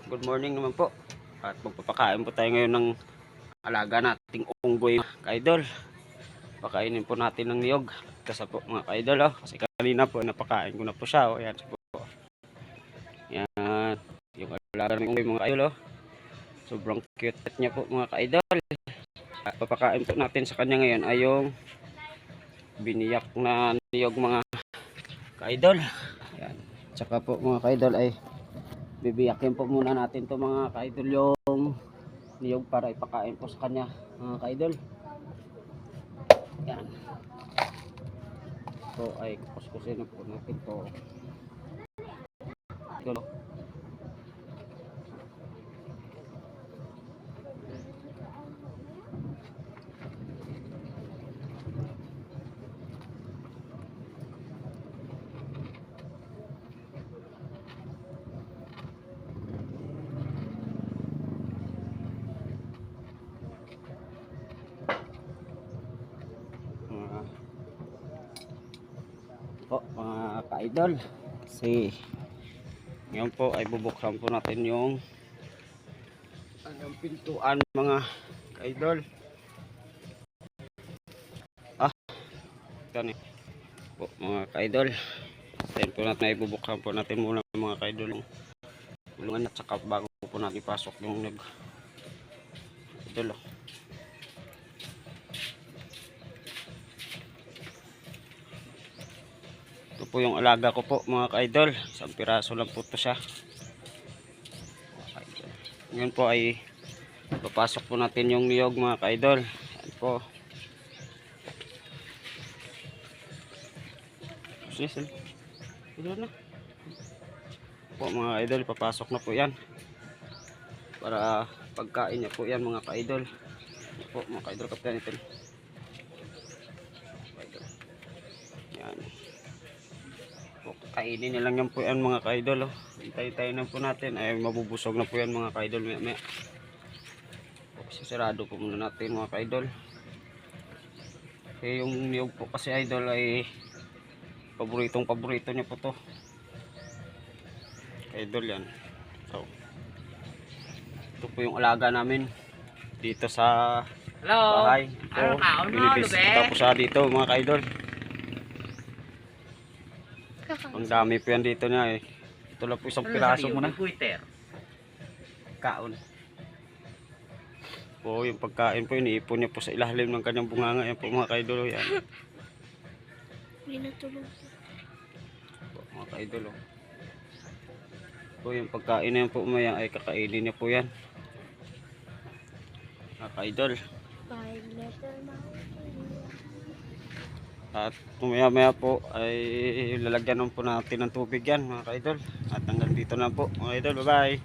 Good morning naman po. At magpapakain po tayo ngayon ng alaga nating unggoy ka-idol. Pakainin po natin ng niyog. Kasi po mga ka-idol kasi kanina po napakain ko na po siya. Ayan po. Yan. Yung alaga ng unggoy mga ka-idol. Sobrang cute niya po mga ka-idol. At papakain po natin sa kanya ngayon ay yung biniyak na niyog mga ka-idol. Ayan. Tsaka po mga ka-idol ay bibiyakin po muna natin to mga ka-idol yung niyog para ipakain po sa kanya mga ka-idol. Yan. So ay kuskusin na po natin to. Ito. Po mga ka-idol, kasi ngayon po ay bubuksan po natin yung pintuan mga ka-idol. Ito po mga ka-idol, then po natin ay bubuksan po natin muna mga ka-idol yung bulungan at saka bago po natin pasok yung idol. Ito po yung alaga ko po mga ka-idol. Isang piraso lang po ito siya. Ngayon po ay papasok po natin yung niyog mga ka-idol. Yan po. Ito na. Po mga idol, papasok na po yan. Para pagkain niya po yan mga ka-idol. Yan po mga ka-idol, kapitan ito. Yan. Kainin niya lang yan po yan mga ka-idol. Hintay-hintay na po natin ay mabubusog na po yan mga ka-idol. Maya. Sisarado po muna natin mga ka-idol. Kasi yung niyog po kasi idol ay paborito niya po to ka-idol yan. So ito po yung alaga namin dito sa bahay. Ito, binibisita po siya dito mga ka-idol. Ang dami po yan dito niya eh. Ito lang po isang piraso muna. Kaon. Po yung pagkain po iniipon niya po sa ilalim ng kanyang bunganga. Yan po mga ka-idol. Yan. Po mga ka-idol. Po yung pagkain na yan po umaya ay kakainin niya po yan. Mga ka-idol. At maya po ay lalagyan po natin ng tubig yan mga ka-idol. At hanggang dito na po mga idol. Bye bye.